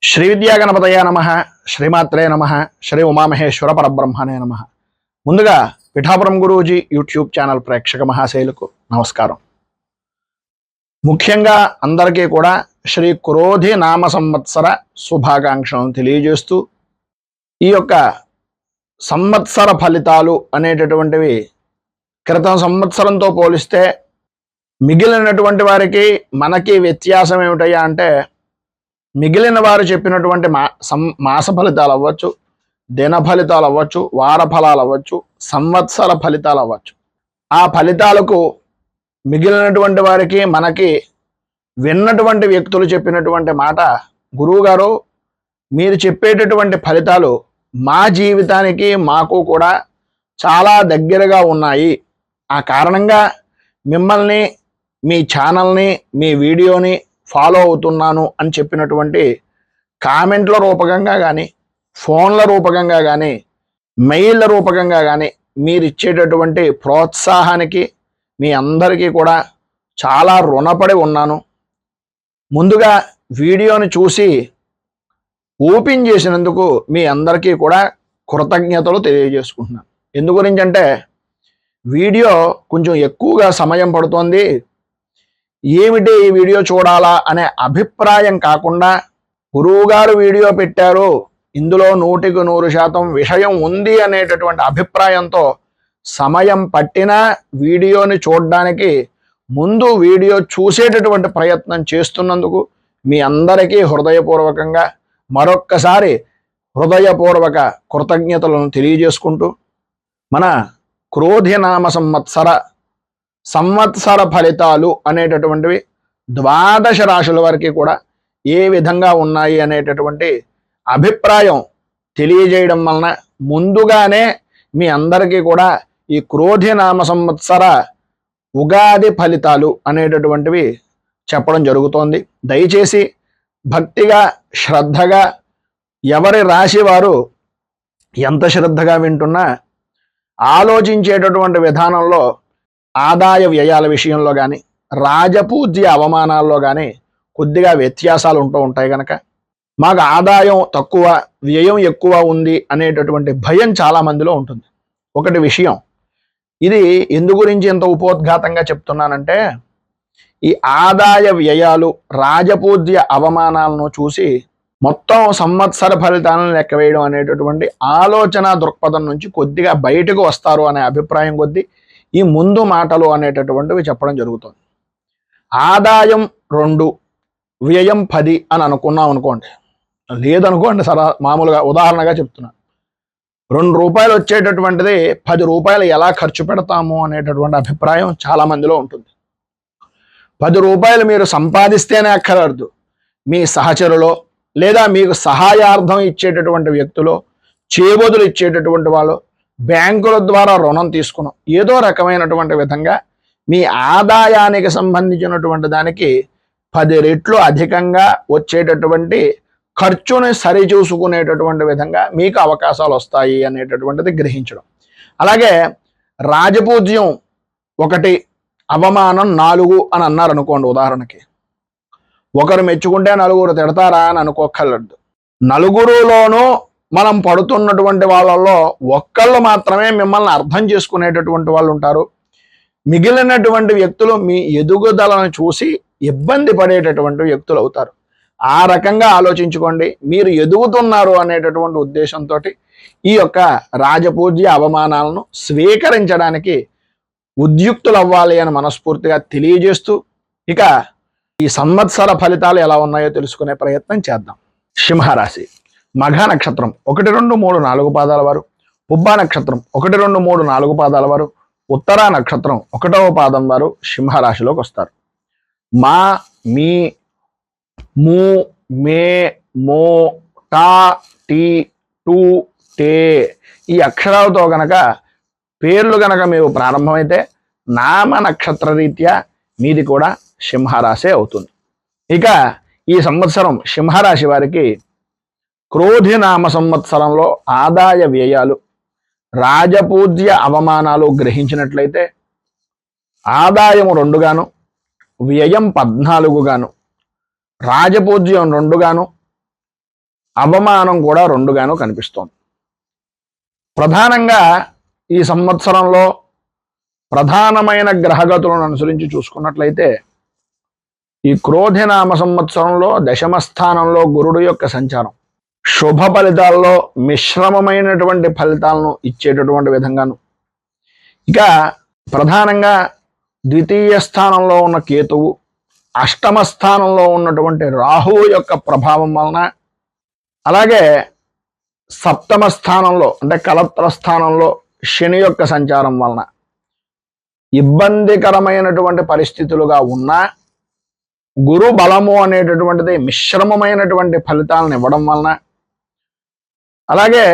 శ్రీ విద్యాగణపతయ నమ, శ్రీమాత్రే నమ, శ్రీ ఉమామహేశ్వర పరబ్రహ్మణే నమ. ముందుగా పిఠాపురం గురూజీ యూట్యూబ్ ఛానల్ ప్రేక్షక మహాశైలకు నమస్కారం. ముఖ్యంగా అందరికీ కూడా శ్రీ క్రోధి నామ సంవత్సర శుభాకాంక్షలను తెలియజేస్తూ, ఈ యొక్క సంవత్సర ఫలితాలు అనేటటువంటివి క్రితం సంవత్సరంతో పోలిస్తే మిగిలినటువంటి వారికి మనకి వ్యత్యాసం ఏమిటయ్యా అంటే, మిగిలిన వారు చెప్పినటువంటి మాస ఫలితాలు అవ్వచ్చు, దిన ఫలితాలు అవ్వచ్చు, వార ఫలాలు అవ్వచ్చు, సంవత్సర ఫలితాలు అవ్వచ్చు, ఆ ఫలితాలకు మిగిలినటువంటి వారికి మనకి విన్నటువంటి వ్యక్తులు చెప్పినటువంటి మాట, గురువుగారు మీరు చెప్పేటటువంటి ఫలితాలు మా జీవితానికి మాకు కూడా చాలా దగ్గరగా ఉన్నాయి, ఆ కారణంగా మిమ్మల్ని, మీ ఛానల్ని, మీ వీడియోని ఫాలో అవుతున్నాను అని చెప్పినటువంటి కామెంట్ల రూపకంగా కానీ, ఫోన్ల రూపకంగా కానీ, మెయిల్ల రూపకంగా కానీ మీరు ఇచ్చేటటువంటి ప్రోత్సాహానికి మీ అందరికీ కూడా చాలా రుణపడి ఉన్నాను. ముందుగా వీడియోని చూసి ఓపెన్ చేసినందుకు మీ అందరికీ కూడా కృతజ్ఞతలు తెలియజేసుకుంటున్నాను. ఎందు గురించి అంటే, వీడియో కొంచెం ఎక్కువగా సమయం పడుతోంది, ఏమిటి ఈ వీడియో చూడాలా అనే అభిప్రాయం కాకుండా, గురువుగారు వీడియో పెట్టారు, ఇందులో 100% విషయం ఉంది అనేటటువంటి అభిప్రాయంతో సమయం పట్టినా వీడియోని చూడడానికి ముందు వీడియో చూసేటటువంటి ప్రయత్నం చేస్తున్నందుకు మీ అందరికీ హృదయపూర్వకంగా మరొక్కసారి హృదయపూర్వక కృతజ్ఞతలను తెలియజేసుకుంటూ, మన క్రోధినామ సంవత్సర ఫలితాలు అనేటటువంటివి 12 రాశుల వరకు కూడా ఏ విధంగా ఉన్నాయి అనేటటువంటి అభిప్రాయం తెలియజేయడం వలన ముందుగానే మీ అందరికీ కూడా ఈ క్రోధినామ సంవత్సర ఉగాది ఫలితాలు అనేటటువంటివి చెప్పడం జరుగుతోంది. దయచేసి భక్తిగా, శ్రద్ధగా, ఎవరి రాశి వారు ఎంత శ్రద్ధగా వింటున్నా ఆలోచించేటటువంటి విధానంలో ఆదాయ వ్యయాల విషయంలో కానీ, రాజపూజ్య అవమానాల్లో కానీ కొద్దిగా వ్యత్యాసాలు ఉంటూ ఉంటాయి కనుక, మాకు ఆదాయం తక్కువ, వ్యయం ఎక్కువ ఉంది అనేటటువంటి భయం చాలా మందిలో ఉంటుంది. ఒకటి విషయం, ఇది ఎందు గురించి ఎంత ఉపోద్ఘాతంగా చెప్తున్నానంటే, ఈ ఆదాయ వ్యయాలు, రాజపూజ్య అవమానాలను చూసి మొత్తం సంవత్సర ఫలితాలను లెక్క వేయడం అనేటటువంటి ఆలోచన దృక్పథం నుంచి కొద్దిగా బయటకు వస్తారు అనే అభిప్రాయం కొద్దీ ఈ ముందు మాటలు అనేటటువంటివి చెప్పడం జరుగుతుంది. ఆదాయం 2, వ్యయం 10 అని అనుకున్నాం అనుకోండి, లేదనుకోండి, మామూలుగా ఉదాహరణగా చెప్తున్నా, 2 రూపాయలు వచ్చేటటువంటిది 10 రూపాయలు ఎలా ఖర్చు పెడతాము అనేటటువంటి అభిప్రాయం చాలా మందిలో ఉంటుంది. 10 రూపాయలు మీరు సంపాదిస్తేనే అక్కర్లేదు, మీ సహచరులో లేదా మీకు సహాయార్థం ఇచ్చేటటువంటి వ్యక్తులు, చేబదులు ఇచ్చేటటువంటి వాళ్ళు, బ్యాంకుల ద్వారా రుణం తీసుకున్నాం, ఏదో రకమైనటువంటి విధంగా మీ ఆదాయానికి సంబంధించినటువంటి దానికి 10 రెట్లు అధికంగా వచ్చేటటువంటి ఖర్చుని సరిచూసుకునేటటువంటి విధంగా మీకు అవకాశాలు వస్తాయి అనేటటువంటిది గ్రహించడం. అలాగే రాజపూజ్యం 1, అవమానం 4 అని అన్నారు అనుకోండి. ఉదాహరణకి, ఒకరు మెచ్చుకుంటే నలుగురు తిడతారా అని అనుకోక్కర్లేదు. నలుగురులోనూ మనం పడుతున్నటువంటి వాళ్ళల్లో ఒక్కళ్ళు మాత్రమే మిమ్మల్ని అర్థం చేసుకునేటటువంటి వాళ్ళు ఉంటారు. మిగిలినటువంటి వ్యక్తులు మీ ఎదుగుదలను చూసి ఇబ్బంది పడేటటువంటి వ్యక్తులు అవుతారు. ఆ రకంగా ఆలోచించుకోండి. మీరు ఎదుగుతున్నారు అనేటటువంటి ఉద్దేశంతో ఈ యొక్క రాజపూజ్య అవమానాలను స్వీకరించడానికి ఉద్యుక్తులు అవ్వాలి అని మనస్ఫూర్తిగా తెలియజేస్తూ, ఇక ఈ సంవత్సర ఫలితాలు ఎలా ఉన్నాయో తెలుసుకునే ప్రయత్నం చేద్దాం. సింహరాశి, మఘ నక్షత్రం 1, 2, 3, 4 పాదాల వారు, పుబ్బా నక్షత్రం 1, 2, 3, 4 పాదాల వారు, ఉత్తరా నక్షత్రం 1వ పాదం వారు సింహరాశిలోకి వస్తారు. మా, మీ, ము, మే, మో, టా, టీ, టూ, టే ఈ అక్షరాలతో గనక పేర్లు గనక మీరు ప్రారంభమైతే నామ నక్షత్ర రీత్యా మీది కూడా సింహరాశి అవుతుంది. ఇక ఈ సంవత్సరం సింహరాశి వారికి క్రోధినామ సంవత్సరంలో ఆదాయ వ్యయాలు, రాజపూజ్య అవమానాలు గ్రహించినట్లయితే ఆదాయం 2 గాను, వ్యయం 14 గాను, రాజపూజ్యం 2 గాను, అవమానం కూడా రెండుగాను కనిపిస్తోంది. ప్రధానంగా ఈ సంవత్సరంలో ప్రధానమైన గ్రహగతులను అనుసరించి చూసుకున్నట్లయితే ఈ క్రోధినామ సంవత్సరంలో దశమ స్థానంలో గురుడు యొక్క సంచారం శుభ ఫలితాల్లో మిశ్రమమైనటువంటి ఫలితాలను ఇచ్చేటటువంటి విధంగాను, ఇక ప్రధానంగా ద్వితీయ స్థానంలో ఉన్న కేతువు, అష్టమ స్థానంలో ఉన్నటువంటి రాహువు యొక్క ప్రభావం వలన, అలాగే సప్తమ స్థానంలో అంటే కలత్ర స్థానంలో శని యొక్క సంచారం వలన ఇబ్బందికరమైనటువంటి పరిస్థితులుగా ఉన్నా గురు బలము అనేటటువంటిది మిశ్రమమైనటువంటి ఫలితాలను ఇవ్వడం వలన, అలాగే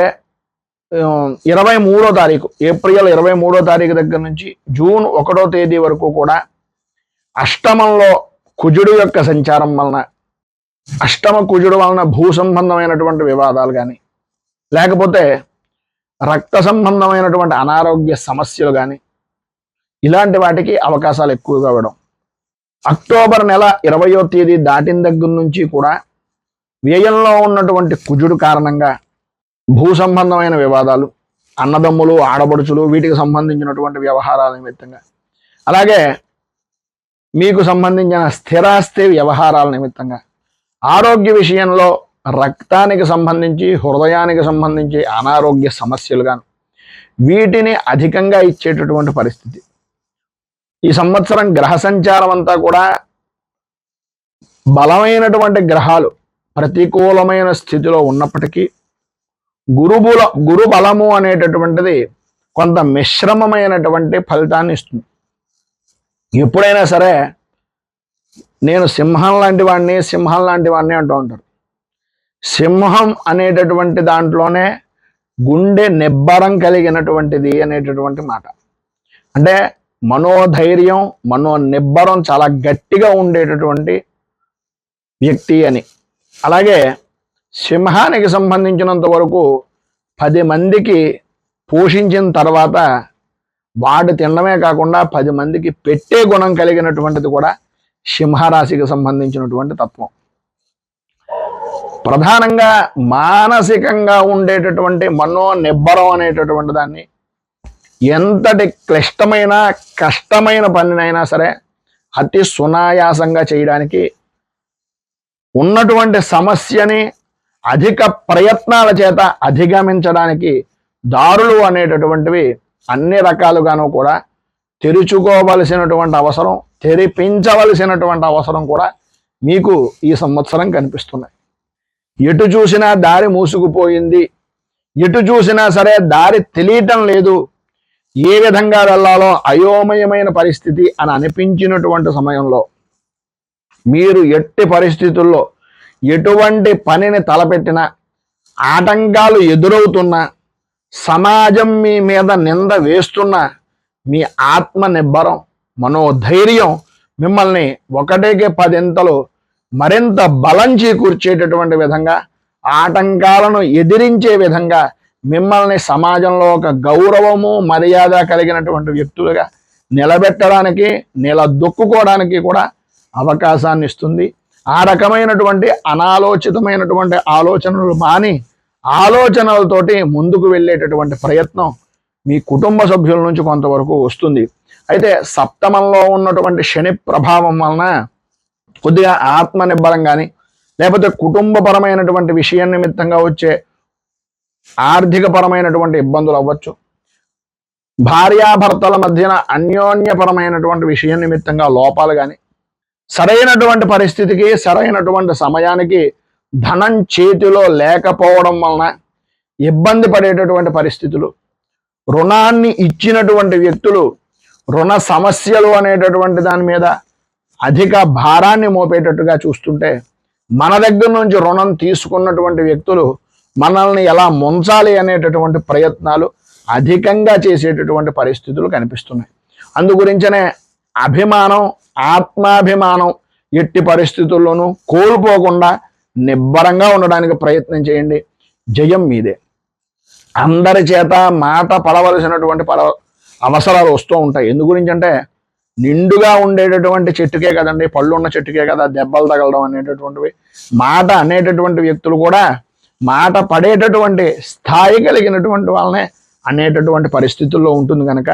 23వ తారీఖు ఏప్రిల్ 23వ తారీఖు దగ్గర నుంచి జూన్ 1వ తేదీ వరకు కూడా అష్టమంలో కుజుడు యొక్క సంచారం వలన, అష్టమ కుజుడు వలన భూ సంబంధమైనటువంటి వివాదాలు కానీ, లేకపోతే రక్త సంబంధమైనటువంటి అనారోగ్య సమస్యలు కానీ, ఇలాంటి వాటికి అవకాశాలు ఎక్కువగా ఇవ్వడం. అక్టోబర్ నెల 20వ తేదీ దాటిన దగ్గర నుంచి కూడా వ్యయంలో ఉన్నటువంటి కుజుడు కారణంగా భూ సంబంధమైన వివాదాలు, అన్నదమ్ములు ఆడబడుచులు వీటికి సంబంధించినటువంటి వ్యవహారాల నిమిత్తంగా, అలాగే మీకు సంబంధించిన స్థిరాస్తి వ్యవహారాల నిమిత్తంగా, ఆరోగ్య విషయంలో రక్తానికి సంబంధించి హృదయానికి సంబంధించి అనారోగ్య సమస్యలుగాను వీటిని అధికంగా ఇచ్చేటటువంటి పరిస్థితి. ఈ సంవత్సరం గ్రహ సంచారం అంతా కూడా బలమైనటువంటి గ్రహాలు ప్రతికూలమైన స్థితిలో ఉన్నప్పటికీ గురు బలము అనేటటువంటిది కొంత మిశ్రమమైనటువంటి ఫలితాన్ని ఇస్తుంది. ఎప్పుడైనా సరే నేను సింహం లాంటి వాడిని అంటూ ఉంటారు. సింహం అనేటటువంటి దాంట్లోనే గుండె నిబ్బరం కలిగినటువంటిది అనేటటువంటి మాట. అంటే మనోధైర్యం నిబ్బరం చాలా గట్టిగా ఉండేటటువంటి వ్యక్తి అని. అలాగే సింహానికి సంబంధించినంత వరకు 10 మందికి పోషించిన తర్వాత వాడు తినడమే కాకుండా 10 మందికి పెట్టే గుణం కలిగినటువంటిది కూడా సింహరాశికి సంబంధించినటువంటి తత్వం. ప్రధానంగా మానసికంగా ఉండేటటువంటి నిబ్బరం అనేటటువంటి దాన్ని ఎంతటి క్లిష్టమైన కష్టమైన పనినైనా సరే అతి సునాయాసంగా చేయడానికి, ఉన్నటువంటి సమస్యని అధిక ప్రయత్నాల చేత అధిగమించడానికి దారులు అనేటటువంటివి అన్ని రకాలుగాను కూడా తెరుచుకోవలసినటువంటి అవసరం, తెరిపించవలసినటువంటి అవసరం కూడా మీకు ఈ సంవత్సరం కనిపిస్తున్నాయి. ఎటు చూసినా దారి మూసుకుపోయింది, ఎటు చూసినా సరే దారి తెలియటం లేదు, ఏ విధంగా వెళ్ళాలో అయోమయమైన పరిస్థితి అని అనిపించినటువంటి సమయంలో మీరు ఎట్టి పరిస్థితుల్లో ఎటువంటి పనిని తలపెట్టినా, ఆటంకాలు ఎదురవుతున్నా, సమాజం మీ మీద నింద వేస్తున్నా, మీ ఆత్మ నిబ్బరం మనోధైర్యం మిమ్మల్ని 1కి 10 మరింత బలం చేకూర్చేటటువంటి విధంగా, ఆటంకాలను ఎదిరించే విధంగా మిమ్మల్ని సమాజంలో ఒక గౌరవము మర్యాద కలిగినటువంటి వ్యక్తులుగా నిలబెట్టడానికి, నిలదొక్కుకోవడానికి కూడా అవకాశాన్ని ఇస్తుంది. ఆ రకమైనటువంటి అనాలోచితమైనటువంటి ఆలోచనలు మాని ఆలోచనలతోటి ముందుకు వెళ్ళేటటువంటి ప్రయత్నం మీ కుటుంబ సభ్యుల నుంచి కొంతవరకు వస్తుంది. అయితే సప్తమంలో ఉన్నటువంటి శని ప్రభావం వలన కొద్దిగా ఆత్మ నిబ్బరం కానీ, లేకపోతే కుటుంబపరమైనటువంటి విషయం నిమిత్తంగా వచ్చే ఆర్థికపరమైనటువంటి ఇబ్బందులు అవ్వచ్చు, భార్యాభర్తల మధ్యన అన్యోన్యపరమైనటువంటి విషయం నిమిత్తంగా లోపాలు కానీ, సరైనటువంటి పరిస్థితికి సరైనటువంటి సమయానికి ధనం చేతిలో లేకపోవడం వలన ఇబ్బంది పడేటటువంటి పరిస్థితులు, రుణాన్ని ఇచ్చినటువంటి వ్యక్తులు రుణ సమస్యలు అనేటటువంటి దాని మీద అధిక భారాన్ని మోపేటట్టుగా చూస్తుంటే, మన దగ్గర నుంచి రుణం తీసుకున్నటువంటి వ్యక్తులు మనల్ని ఎలా ముంచాలి అనేటటువంటి ప్రయత్నాలు అధికంగా చేసేటటువంటి పరిస్థితులు కనిపిస్తున్నాయి. అందుగురించనే అభిమానం, ఆత్మాభిమానం ఎట్టి పరిస్థితుల్లోనూ కోల్పోకుండా నిబ్బరంగా ఉండడానికి ప్రయత్నం చేయండి. జయం మీదే. అందరి చేత మాట పడవలసినటువంటి అవసరాలు వస్తూ ఉంటాయి. ఎందు గురించి అంటే నిండుగా ఉండేటటువంటి చెట్టుకే కదండి, పళ్ళు ఉన్న చెట్టుకే కదా దెబ్బలు తగలడం అనేటటువంటివి. మాట అనేటటువంటి వ్యక్తులు కూడా మాట పడేటటువంటి స్థాయి కలిగినటువంటి వాళ్ళనే అనేటటువంటి పరిస్థితుల్లో ఉంటుంది కనుక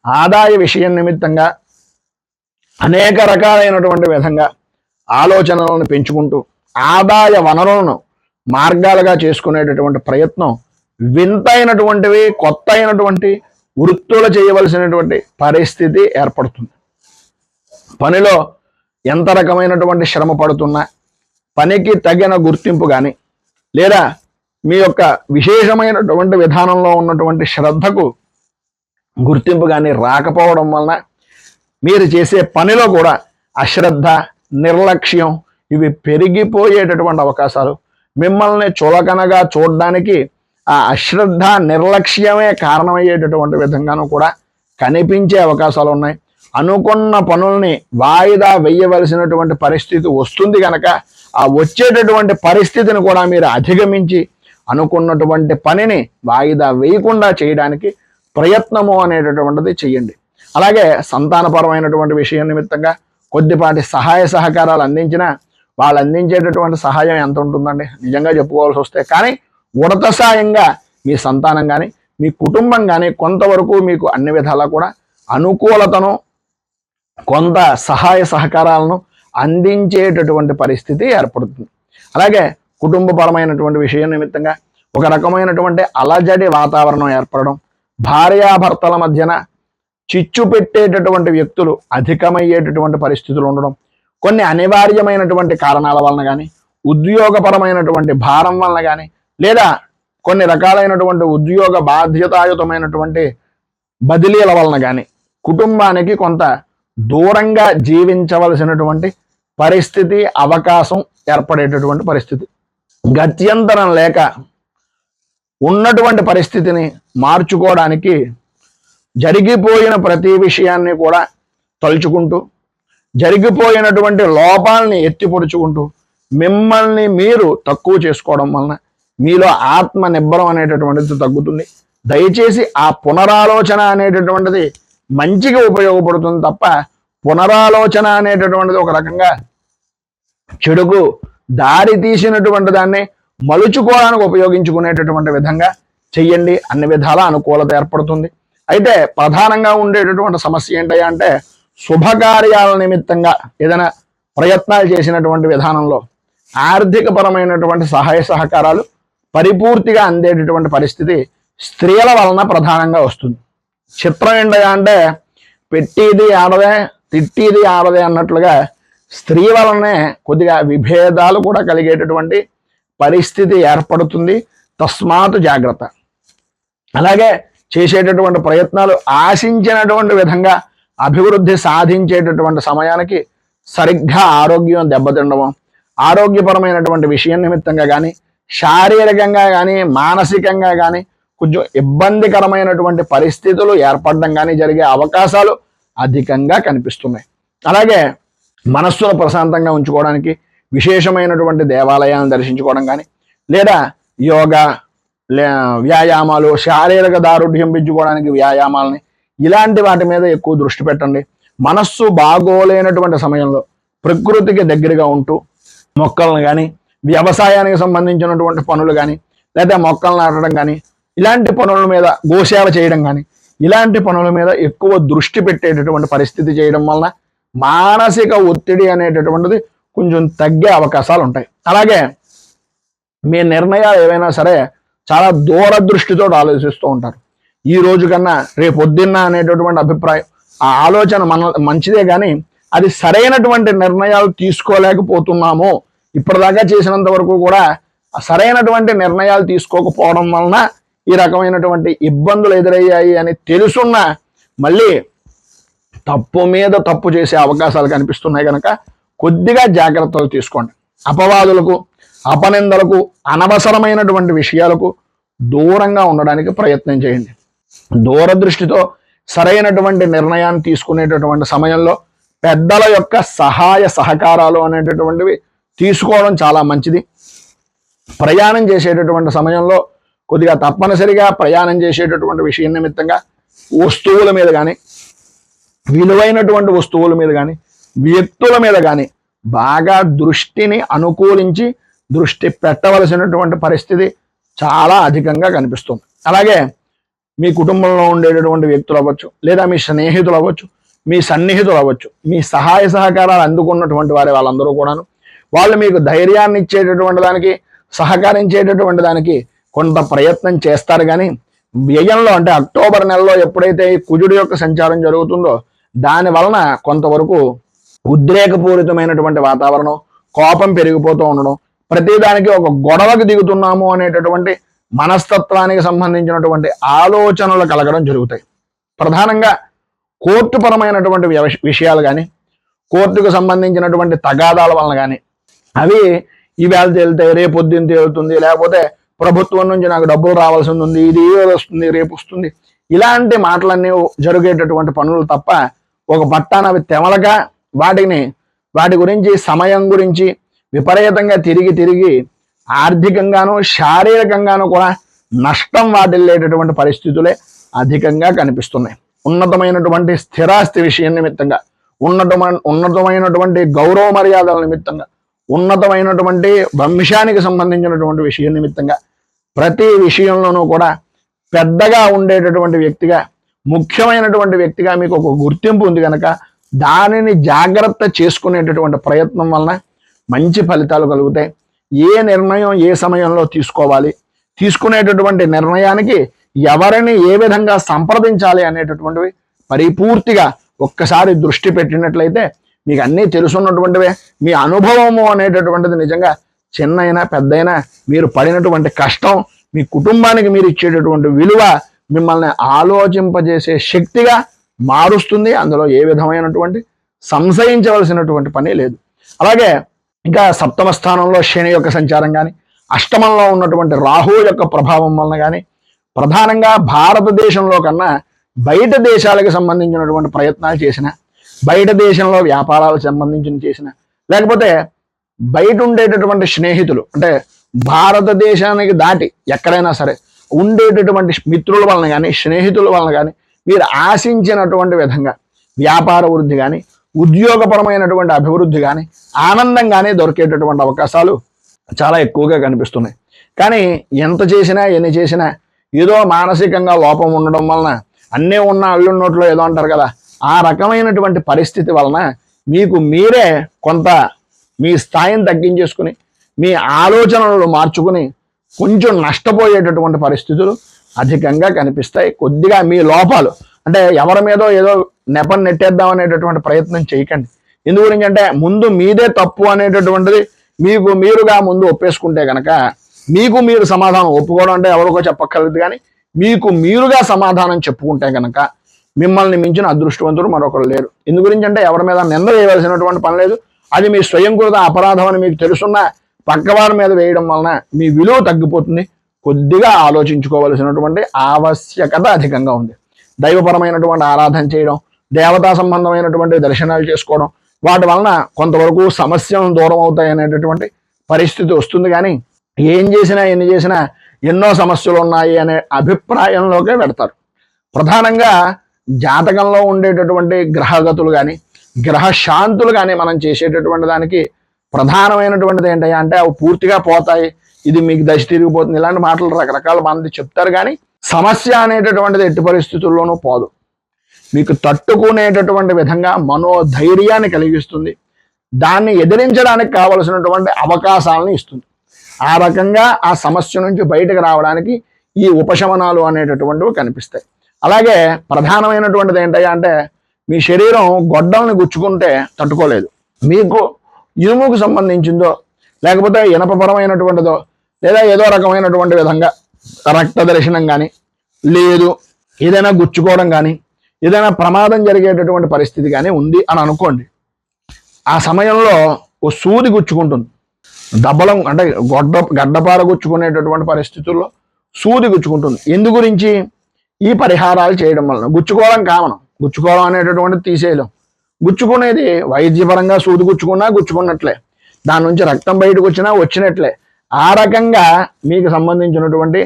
ఆదాయ విషయం నిమిత్తంగా అనేక రకాలైనటువంటి విధంగా ఆలోచనలను పెంచుకుంటూ ఆదాయ వనరులను మార్గాలుగా చేసుకునేటటువంటి ప్రయత్నం వింతైనటువంటివి కొత్త అయినటువంటి వృత్తులు చేయవలసినటువంటి పరిస్థితి ఏర్పడుతుంది. పనిలో ఎంత రకమైనటువంటి శ్రమ పడుతున్నా పనికి తగిన గుర్తింపు కానీ లేదా మీ యొక్క విశేషమైనటువంటి విధానంలో ఉన్నటువంటి శ్రద్ధకు గుర్తింపు కానీ రాకపోవడం వలన మీరు చేసే పనిలో కూడా అశ్రద్ధ, నిర్లక్ష్యం ఇవి పెరిగిపోయేటటువంటి అవకాశాలు, మిమ్మల్ని చులకనగా చూడడానికి ఆ అశ్రద్ధ నిర్లక్ష్యమే కారణమయ్యేటటువంటి విధంగానూ కూడా కనిపించే అవకాశాలు ఉన్నాయి. అనుకున్న పనుల్ని వాయిదా వేయవలసినటువంటి పరిస్థితి వస్తుంది కనుక ఆ వచ్చేటటువంటి పరిస్థితిని కూడా మీరు అధిగమించి అనుకున్నటువంటి పనిని వాయిదా వేయకుండా చేయడానికి ప్రయత్నము అనేటటువంటిది చెయ్యండి. అలాగే సంతానపరమైనటువంటి విషయం నిమిత్తంగా కొద్దిపాటి సహాయ సహకారాలు అందించినా వాళ్ళు అందించేటటువంటి సహాయం ఎంత ఉంటుందండి నిజంగా చెప్పుకోవాల్సి వస్తే. కానీ ఉడత సాయంగా మీ సంతానం కానీ మీ కుటుంబం కానీ కొంతవరకు మీకు అన్ని విధాలా కూడా అనుకూలతను కొంత సహాయ సహకారాలను అందించేటటువంటి పరిస్థితి ఏర్పడుతుంది. అలాగే కుటుంబపరమైనటువంటి విషయం నిమిత్తంగా ఒక రకమైనటువంటి అలజడి వాతావరణం ఏర్పడడం, భార్యాభర్తల మధ్యన చిచ్చు పెట్టేటటువంటి వ్యక్తులు అధికమయ్యేటటువంటి పరిస్థితులు ఉండడం, కొన్ని అనివార్యమైనటువంటి కారణాల వలన కానీ ఉద్యోగపరమైనటువంటి భారం వలన కానీ లేదా కొన్ని రకాలైనటువంటి ఉద్యోగ బాధ్యతాయుతమైనటువంటి బదిలీల వలన కానీ కుటుంబానికి కొంత దూరంగా జీవించవలసినటువంటి పరిస్థితి అవకాశం ఏర్పడేటటువంటి పరిస్థితి. గత్యంతరం లేక ఉన్నటువంటి పరిస్థితిని మార్చుకోవడానికి జరిగిపోయిన ప్రతి విషయాన్ని కూడా తలుచుకుంటూ జరిగిపోయినటువంటి లోపాలని ఎత్తిపొడుచుకుంటూ మిమ్మల్ని మీరు తక్కువ చేసుకోవడం వలన మీలో ఆత్మ నిబ్బరం అనేటటువంటిది తగ్గుతుంది. దయచేసి ఆ పునరాలోచన అనేటటువంటిది మంచిగా ఉపయోగపడుతుంది తప్ప పునరాలోచన అనేటటువంటిది ఒక రకంగా చెడుకు దారి తీసినటువంటి దాన్ని మలుచుకోవడానికి ఉపయోగించుకునేటటువంటి విధంగా చెయ్యండి. అన్ని విధాల అనుకూలత ఏర్పడుతుంది. అయితే ప్రధానంగా ఉండేటటువంటి సమస్య ఏంటయ్యా అంటే శుభకార్యాల నిమిత్తంగా ఏదైనా ప్రయత్నాలు చేసినటువంటి విధానంలో ఆర్థిక పరమైనటువంటి సహాయ సహకారాలు పరిపూర్తిగా అందేటటువంటి పరిస్థితి స్త్రీల వలన ప్రధానంగా వస్తుంది. చిత్రం ఏంటయ్యా అంటే పెట్టిది ఆడదే తిట్టిది ఆడదే అన్నట్లుగా స్త్రీ వలనే కొద్దిగా విభేదాలు కూడా కలిగేటటువంటి పరిస్థితి ఏర్పడుతుంది. తస్మాత్ జాగ్రత్త. అలాగే చేసేటటువంటి ప్రయత్నాలు ఆశించినటువంటి విధంగా అభివృద్ధి సాధించేటటువంటి సమయానికి సరిగ్గా ఆరోగ్యం దెబ్బతిండడం, ఆరోగ్యపరమైనటువంటి విషయం నిమిత్తంగా కానీ శారీరకంగా కానీ మానసికంగా కానీ కొంచెం ఇబ్బందికరమైనటువంటి పరిస్థితులు ఏర్పడడం కానీ జరిగే అవకాశాలు అధికంగా కనిపిస్తున్నాయి. అలాగే మనస్సును ప్రశాంతంగా ఉంచుకోవడానికి విశేషమైనటువంటి దేవాలయాలను దర్శించుకోవడం కానీ లేదా యోగా వ్యాయామాలు, శారీరక దారుఢ్యం పెంచుకోవడానికి వ్యాయామాలని ఇలాంటి వాటి మీద ఎక్కువ దృష్టి పెట్టండి. మనస్సు బాగోలేనటువంటి సమయంలో ప్రకృతికి దగ్గరగా ఉంటూ మొక్కలను కానీ వ్యవసాయానికి సంబంధించినటువంటి పనులు కానీ లేదా మొక్కలు నాటడం కానీ ఇలాంటి పనుల మీద గోసేవ చేయడం కానీ ఇలాంటి పనుల మీద ఎక్కువ దృష్టి పెట్టేటటువంటి పరిస్థితి చేయడం వలన మానసిక ఒత్తిడి అనేటటువంటిది కొంచెం తగ్గే అవకాశాలు ఉంటాయి. అలాగే మీ నిర్ణయాలు ఏవైనా సరే చాలా దూరదృష్టితో ఆలోచిస్తూ ఉంటారు. ఈ రోజు కన్నా రేపొద్దున్న అనేటటువంటి అభిప్రాయం, ఆ ఆలోచన మంచిదే కానీ అది సరైనటువంటి నిర్ణయాలు తీసుకోలేకపోతున్నాము. ఇప్పటిదాకా చేసినంత వరకు కూడా సరైనటువంటి నిర్ణయాలు తీసుకోకపోవడం వలన ఈ రకమైనటువంటి ఇబ్బందులు ఎదురయ్యాయి అని తెలుసున్న మళ్ళీ తప్పు మీద తప్పు చేసే అవకాశాలు కనిపిస్తున్నాయి కనుక కొద్దిగా జాగ్రత్తలు తీసుకోండి. అపవాదులకు, అపనిందలకు, అనవసరమైనటువంటి విషయాలకు దూరంగా ఉండడానికి ప్రయత్నం చేయండి. దూరదృష్టితో సరైనటువంటి నిర్ణయాన్ని తీసుకునేటటువంటి సమయంలో పెద్దల యొక్క సహాయ సహకారాలు అనేటటువంటివి తీసుకోవడం చాలా మంచిది. ప్రయాణం చేసేటటువంటి సమయంలో కొద్దిగా తప్పనిసరిగా ప్రయాణం చేసేటటువంటి విషయం నిమిత్తంగా వస్తువుల మీద కానీ విలువైనటువంటి వస్తువుల మీద కానీ వ్యక్తుల మీద కానీ బాగా దృష్టిని అనుకూలించి దృష్టి పెట్టవలసినటువంటి పరిస్థితి చాలా అధికంగా కనిపిస్తుంది. అలాగే మీ కుటుంబంలో ఉండేటటువంటి వ్యక్తులు అవ్వచ్చు, లేదా మీ స్నేహితులు అవ్వచ్చు, మీ సన్నిహితులు అవ్వచ్చు, మీ సహాయ సహకారాలు అందుకున్నటువంటి వాళ్ళందరూ కూడాను వాళ్ళు మీకు ధైర్యాన్ని ఇచ్చేటటువంటి దానికి, సహకరించేటటువంటి దానికి కొంత ప్రయత్నం చేస్తారు. కానీ వ్యయంలో అంటే అక్టోబర్ నెలలో ఎప్పుడైతే ఈ కుజుడి యొక్క సంచారం జరుగుతుందో దాని వలన కొంతవరకు ఉద్రేకపూరితమైనటువంటి వాతావరణం, కోపం పెరిగిపోతూ ఉండడం, ప్రతిదానికి ఒక గొడవకు దిగుతున్నాము అనేటటువంటి మనస్తత్వానికి సంబంధించినటువంటి ఆలోచనలు కలగడం జరుగుతాయి. ప్రధానంగా కోర్టుపరమైనటువంటి విషయాలు కానీ, కోర్టుకు సంబంధించినటువంటి తగాదాల వలన కానీ అవి ఈవేళ తేలితే రేపు పొద్దున్న తేలుతుంది, లేకపోతే ప్రభుత్వం నుంచి నాకు డబ్బులు రావాల్సి ఉంది, ఇది వస్తుంది రేపు వస్తుంది, ఇలాంటి మాటలన్నీ జరిగేటటువంటి పనులు తప్ప ఒక పట్టాన అవి తెమలగా వాటి గురించి సమయం గురించి విపరీతంగా తిరిగి ఆర్థికంగాను శారీరకంగాను కూడా నష్టం వాటిల్లేటటువంటి పరిస్థితులే అధికంగా కనిపిస్తున్నాయి. ఉన్నతమైనటువంటి స్థిరాస్తి విషయం నిమిత్తంగా, ఉన్నతమైనటువంటి గౌరవ మర్యాదల నిమిత్తంగా, ఉన్నతమైనటువంటి వంశానికి సంబంధించినటువంటి విషయం నిమిత్తంగా ప్రతి విషయంలోనూ కూడా పెద్దగా ఉండేటటువంటి వ్యక్తిగా, ముఖ్యమైనటువంటి వ్యక్తిగా మీకు ఒక గుర్తింపు ఉంది కనుక దానిని జాగ్రత్త చేసుకునేటటువంటి ప్రయత్నం వలన మంచి ఫలితాలు కలుగుతాయి. ఏ నిర్ణయం ఏ సమయంలో తీసుకోవాలి, తీసుకునేటటువంటి నిర్ణయానికి ఎవరిని ఏ విధంగా సంప్రదించాలి అనేటటువంటివి పరిపూర్తిగా ఒక్కసారి దృష్టి పెట్టినట్లయితే మీకు అన్నీ తెలుసున్నటువంటివే. మీ అనుభవము అనేటటువంటిది నిజంగా చిన్నైనా పెద్దయినా మీరు పడినటువంటి కష్టం, మీ కుటుంబానికి మీరు ఇచ్చేటటువంటి విలువ మిమ్మల్ని ఆలోచింపజేసే శక్తిగా మారుస్తుంది. అందులో ఏ విధమైనటువంటి సంశయించవలసినటువంటి పని లేదు. అలాగే ఇంకా సప్తమ స్థానంలో శని యొక్క సంచారం కానీ, అష్టమంలో ఉన్నటువంటి రాహు యొక్క ప్రభావం వలన కానీ, ప్రధానంగా భారతదేశంలో కన్నా బయట దేశాలకు సంబంధించినటువంటి ప్రయత్నాలు చేసిన, బయట దేశంలో వ్యాపారాలకు సంబంధించిన చేసిన, లేకపోతే బయట ఉండేటటువంటి స్నేహితులు అంటే భారతదేశానికి దాటి ఎక్కడైనా సరే ఉండేటటువంటి మిత్రుల వలన కానీ, స్నేహితుల వలన కానీ మీరు ఆశించినటువంటి విధంగా వ్యాపార వృద్ధి కానీ, ఉద్యోగపరమైనటువంటి అభివృద్ధి కానీ, ఆనందం కానీ దొరికేటటువంటి అవకాశాలు చాలా ఎక్కువగా కనిపిస్తున్నాయి. కానీ ఎంత చేసినా ఎన్ని చేసినా ఏదో మానసికంగా లోపం ఉండడం వలన అన్నీ ఉన్న అల్లున్నోట్లో ఏదో అంటారు కదా, ఆ రకమైనటువంటి పరిస్థితి వలన మీకు మీరే కొంత మీ స్థాయిని తగ్గించేసుకుని మీ ఆలోచనలు మార్చుకుని కొంచెం నష్టపోయేటటువంటి పరిస్థితులు అధికంగా కనిపిస్తాయి. కొద్దిగా మీ లోపాలు అంటే ఎవరి మీదో ఏదో నెపం నెట్టేద్దాం అనేటటువంటి ప్రయత్నం చేయకండి. ఎందు గురించి అంటే ముందు మీదే తప్పు అనేటటువంటిది మీకు మీరుగా ముందు ఒప్పేసుకుంటే కనుక మీకు మీరు సమాధానం ఒప్పుకోవడం అంటే ఎవరికో చెప్పక్కర్లేదు, కానీ మీకు మీరుగా సమాధానం చెప్పుకుంటే కనుక మిమ్మల్ని మించిన అదృష్టవంతుడు మరొకరు లేరు. ఎందు గురించి అంటే ఎవరి మీద నింద వేయవలసినటువంటి పని లేదు. అది మీ స్వయంకృత అపరాధం అని మీకు తెలుసున్న పక్కవారి మీద వేయడం వలన మీ విలువ తగ్గిపోతుంది. కొద్దిగా ఆలోచించుకోవలసినటువంటి ఆవశ్యకత అధికంగా ఉంది. దైవపరమైనటువంటి ఆరాధన చేయడం, దేవతా సంబంధమైనటువంటి దర్శనాలు చేసుకోవడం, వాటి వలన కొంతవరకు సమస్యలు దూరం అవుతాయి అనేటటువంటి పరిస్థితి వస్తుంది. కానీ ఏం చేసినా ఎన్ని చేసినా ఎన్నో సమస్యలు ఉన్నాయి అనే అభిప్రాయంలోకే పెడతారు. ప్రధానంగా జాతకంలో ఉండేటటువంటి గ్రహగతులు కానీ, గ్రహ శాంతులు కానీ మనం చేసేటటువంటి దానికి ప్రధానమైనటువంటిది ఏంటంటే అంటే అవి పూర్తిగా పోతాయి, ఇది మీకు దశ తిరిగిపోతుంది, ఇలాంటి మాటలు రకరకాల మంది చెప్తారు. కానీ సమస్య అనేటటువంటిది ఎట్టి పరిస్థితుల్లోనూ పోదు. మీకు తట్టుకునేటటువంటి విధంగా మనోధైర్యాన్ని కలిగిస్తుంది. దాన్ని ఎదిరించడానికి కావలసినటువంటి అవకాశాలను ఇస్తుంది. ఆ రకంగా ఆ సమస్య నుంచి బయటకు రావడానికి ఈ ఉపశమనాలు అనేటటువంటివి కనిపిస్తాయి. అలాగే ప్రధానమైనటువంటిది ఏంటంటే అంటే మీ శరీరం గొడ్డల్ని గుచ్చుకుంటే తట్టుకోలేదు. మీకు ఇనుముకు సంబంధించిందో లేకపోతే ఇనపపరమైనటువంటిదో లేదా ఏదో రకమైనటువంటి విధంగా రక్త దర్శనం కానీ, లేదు ఏదైనా గుచ్చుకోవడం కానీ, ఏదైనా ప్రమాదం జరిగేటటువంటి పరిస్థితి కానీ ఉంది అని అనుకోండి. ఆ సమయంలో ఓ సూది గుచ్చుకుంటుంది. దబ్బలం అంటే గడ్డపార గుచ్చుకునేటటువంటి పరిస్థితుల్లో సూది గుచ్చుకుంటుంది. ఎందు గురించి? ఈ పరిహారాలు చేయడం వలన. గుచ్చుకోవడం కామనం, గుచ్చుకోవడం అనేటటువంటిది తీసేయలేం. గుచ్చుకునేది వైద్యపరంగా సూది గుచ్చుకున్నా గుచ్చుకున్నట్లే, దాని నుంచి రక్తం బయటకు వచ్చినా వచ్చినట్లే. ఆ రకంగా మీకు సంబంధించినటువంటి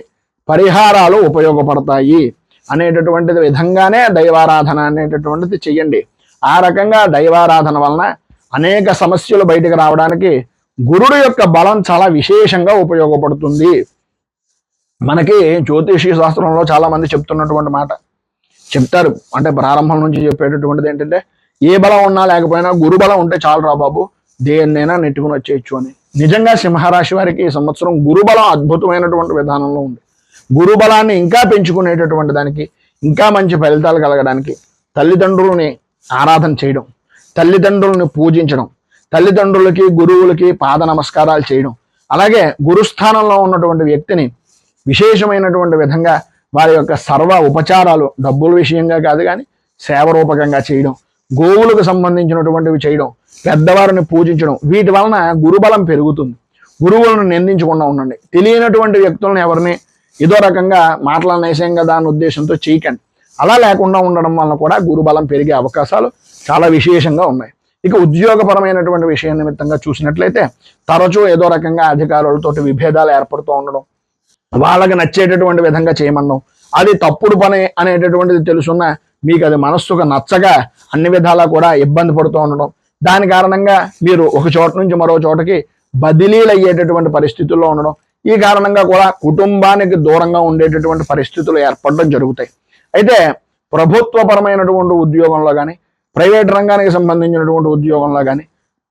పరిహారాలు ఉపయోగపడతాయి అనేటటువంటిది విధంగానే దైవారాధన అనేటటువంటిది చెయ్యండి. ఆ రకంగా దైవారాధన వలన అనేక సమస్యలు బయటకు రావడానికి గురుడు యొక్క బలం చాలా విశేషంగా ఉపయోగపడుతుంది. మనకి జ్యోతిషీ శాస్త్రంలో చాలా మంది చెప్తున్నటువంటి మాట చెప్తారు, అంటే ప్రారంభం నుంచి చెప్పేటటువంటిది ఏంటంటే, ఏ బలం ఉన్నా లేకపోయినా గురు బలం ఉంటే చాలు రా బాబు, దేన్నైనా నెట్టుకుని వచ్చేయచ్చు అని. నిజంగా సింహరాశి వారికి ఈ సంవత్సరం గురుబలం అద్భుతమైనటువంటి విధానంలో ఉంది. గురుబలాన్ని ఇంకా పెంచుకునేటటువంటి దానికి, ఇంకా మంచి ఫలితాలు కలగడానికి తల్లిదండ్రులని ఆరాధన చేయడం, తల్లిదండ్రులని పూజించడం, తల్లిదండ్రులకి గురువులకి పాద నమస్కారాలు చేయడం, అలాగే గురుస్థానంలో ఉన్నటువంటి వ్యక్తిని విశేషమైనటువంటి విధంగా వారి యొక్క సర్వ ఉపచారాలు డబ్బుల విషయంగా కాదు కానీ సేవ రూపకంగా చేయడం, గోవులకు సంబంధించినటువంటివి చేయడం, పెద్దవారిని పూజించడం, వీటి వలన గురుబలం పెరుగుతుంది. గురువులను నిందించకుండా ఉండండి. తెలియనటువంటి వ్యక్తులను ఎవరిని ఏదో రకంగా మాటలనేసాం కదా అనే ఉద్దేశంతో చేయకండి. అలా లేకుండా ఉండడం వలన కూడా గురుబలం పెరిగే అవకాశాలు చాలా విశేషంగా ఉన్నాయి. ఇక ఉద్యోగపరమైనటువంటి విషయం నిమిత్తంగా చూసినట్లయితే తరచూ ఏదో రకంగా అధికారులతోటి విభేదాలు ఏర్పడుతూ ఉండడం, వాళ్ళకి నచ్చేటటువంటి విధంగా చేయమనడం, అది తప్పుడు పని అనేటటువంటిది తెలుసున్న మీకు అది మనస్సుకు నచ్చగా అన్ని విధాలా కూడా ఇబ్బంది పడుతూ ఉండడం, దాని కారణంగా మీరు ఒక చోట నుంచి మరో చోటకి బదిలీలు అయ్యేటటువంటి పరిస్థితుల్లో ఉండడం, ఈ కారణంగా కూడా కుటుంబానికి దూరంగా ఉండేటటువంటి పరిస్థితులు ఏర్పడడం జరుగుతాయి. అయితే ప్రభుత్వపరమైనటువంటి ఉద్యోగంలో కానీ ప్రైవేట్ రంగానికి సంబంధించినటువంటి ఉద్యోగంలో కానీ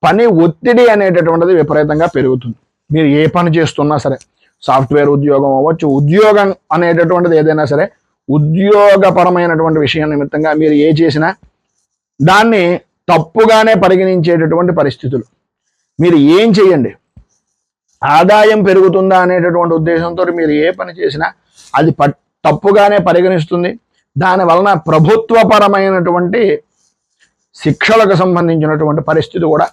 పని ఒత్తిడి అనేటటువంటిది విపరీతంగా పెరుగుతుంది. మీరు ఏ పని చేస్తున్నా సరే, సాఫ్ట్వేర్ ఉద్యోగం అవ్వచ్చు, ఉద్యోగం అనేటటువంటిది ఏదైనా సరే, ఉద్యోగపరమైనటువంటి విషయం నిమిత్తంగా మీరు ఏ చేసినా దాన్ని తప్పుగానే పరిగణించేటటువంటి పరిస్థితులు. మీరు ఏం చేయండి, ఆదాయం పెరుగుతుందా అనేటటువంటి ఉద్దేశంతో మీరు ఏ పని చేసినా అది తప్పుగానే పరిగణిస్తుంది. దాని వలన ప్రభుత్వపరమైనటువంటి శిక్షలకు సంబంధించినటువంటి పరిస్థితి కూడా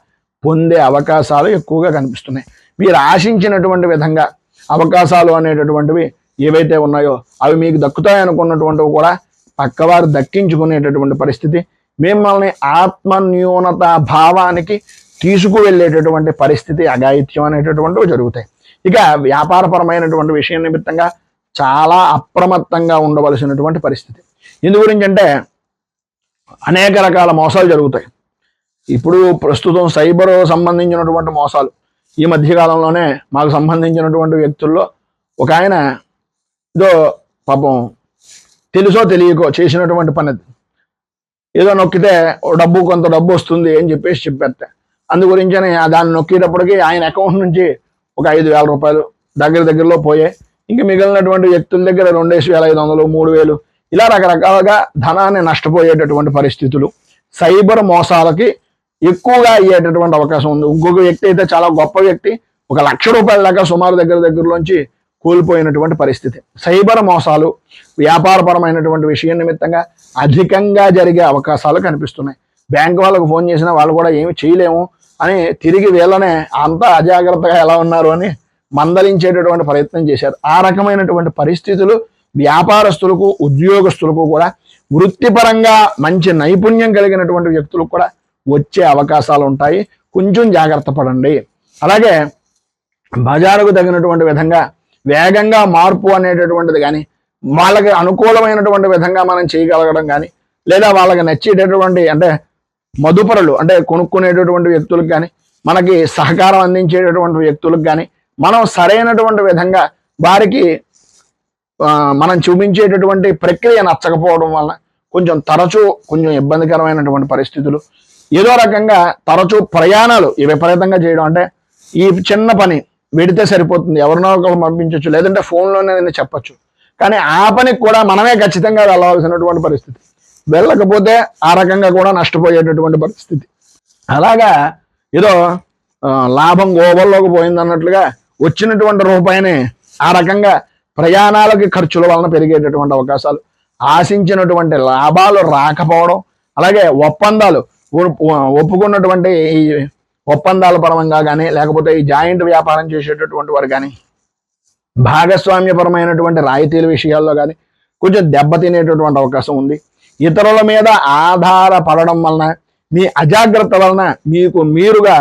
పొందే అవకాశాలు ఎక్కువగా కనిపిస్తున్నాయి. మీరు ఆశించినటువంటి విధంగా అవకాశాలు అనేటటువంటివి ఏవైతే ఉన్నాయో అవి మీకు దక్కుతాయనుకున్నటువంటివి కూడా పక్కవారు దక్కించుకునేటటువంటి పరిస్థితి, మిమ్మల్ని ఆత్మన్యూనత భావానికి తీసుకువెళ్ళేటటువంటి పరిస్థితి, అఘాయిత్యం అనేటటువంటివి జరుగుతాయి. ఇక వ్యాపారపరమైనటువంటి విషయం నిమిత్తంగా చాలా అప్రమత్తంగా ఉండవలసినటువంటి పరిస్థితి. ఇందు గురించి అంటే అనేక రకాల మోసాలు జరుగుతాయి. ఇప్పుడు ప్రస్తుతం సైబర్ సంబంధించినటువంటి మోసాలు, ఈ మధ్యకాలంలోనే మాకు సంబంధించినటువంటి వ్యక్తుల్లో ఒక ఆయన ఏదో పాపం తెలుసో తెలియకో చేసినటువంటి పని, ఏదో నొక్కితే కొంత డబ్బు వస్తుంది అని చెప్పేసి చెప్పేస్తా. అందు గురించని దాన్ని నొక్కేటప్పటికి ఆయన అకౌంట్ నుంచి ఒక 5,000 రూపాయలు దగ్గరలో పోయాయి. ఇంక మిగిలినటువంటి వ్యక్తుల దగ్గర 2,500, 3,000 ఇలా రకరకాలుగా ధనాన్ని నష్టపోయేటటువంటి పరిస్థితులు సైబర్ మోసాలకి ఎక్కువగా అయ్యేటటువంటి అవకాశం ఉంది. ఇంకొక వ్యక్తి అయితే చాలా గొప్ప వ్యక్తి, 1,00,000 రూపాయల దాకా సుమారు దగ్గరలోంచి కోల్పోయినటువంటి పరిస్థితి. సైబర్ మోసాలు వ్యాపారపరమైనటువంటి విషయం నిమిత్తంగా అధికంగా జరిగే అవకాశాలు కనిపిస్తున్నాయి. బ్యాంక్ వాళ్ళకు ఫోన్ చేసినా వాళ్ళు కూడా ఏమి చేయలేము అని తిరిగి వీళ్ళనే అంతా అజాగ్రత్తగా ఎలా ఉన్నారు అని మందలించేటటువంటి ప్రయత్నం చేశారు. ఆ రకమైనటువంటి పరిస్థితులు వ్యాపారస్తులకు, ఉద్యోగస్తులకు కూడా, వృత్తిపరంగా మంచి నైపుణ్యం కలిగినటువంటి వ్యక్తులకు కూడా వచ్చే అవకాశాలు ఉంటాయి. కొంచెం జాగ్రత్త పడండి. అలాగే బజారుకు తగినటువంటి విధంగా వేగంగా మార్పు అనేటటువంటిది కానీ, వాళ్ళకి అనుకూలమైనటువంటి విధంగా మనం చేయగలగడం కానీ, లేదా వాళ్ళకి నచ్చేటటువంటి అంటే మదుపరులు అంటే కొనుక్కునేటటువంటి వ్యక్తులకు కానీ, మనకి సహకారం అందించేటటువంటి వ్యక్తులకు కానీ మనం సరైనటువంటి విధంగా వారికి మనం చూపించేటటువంటి ప్రక్రియ నచ్చకపోవడం వలన కొంచెం ఇబ్బందికరమైనటువంటి పరిస్థితులు, ఏదో రకంగా తరచూ ప్రయాణాలు విపరీతంగా చేయడం, అంటే ఈ చిన్న పని వెడితే సరిపోతుంది, ఎవరినో ఒకరు పంపించవచ్చు, లేదంటే ఫోన్లోనే నేను చెప్పచ్చు, కానీ ఆ పనికి కూడా మనమే ఖచ్చితంగా వెళ్ళవలసినటువంటి పరిస్థితి, వెళ్ళకపోతే ఆ రకంగా కూడా నష్టపోయేటటువంటి పరిస్థితి. అలాగా ఏదో లాభం గోబల్లోకి పోయిందన్నట్లుగా వచ్చినటువంటి రూపాయిని ఆ రకంగా ప్రయాణాలకి ఖర్చుల వలన పెరిగేటటువంటి అవకాశాలు, ఆశించినటువంటి లాభాలు రాకపోవడం, అలాగే ఒప్పందాలు ఒప్పుకున్నటువంటి ఈ ఒప్పందాల పరంగా కానీ, లేకపోతే ఈ జాయింట్ వ్యాపారం చేసేటటువంటి వారు కానీ, భాగస్వామ్యపరమైనటువంటి రాయితీల విషయాల్లో కానీ కొంచెం దెబ్బతినేటటువంటి అవకాశం ఉంది. ఇతరుల మీద ఆధారపడడం వలన, మీ అజాగ్రత్త వలన మీకు మీరుగా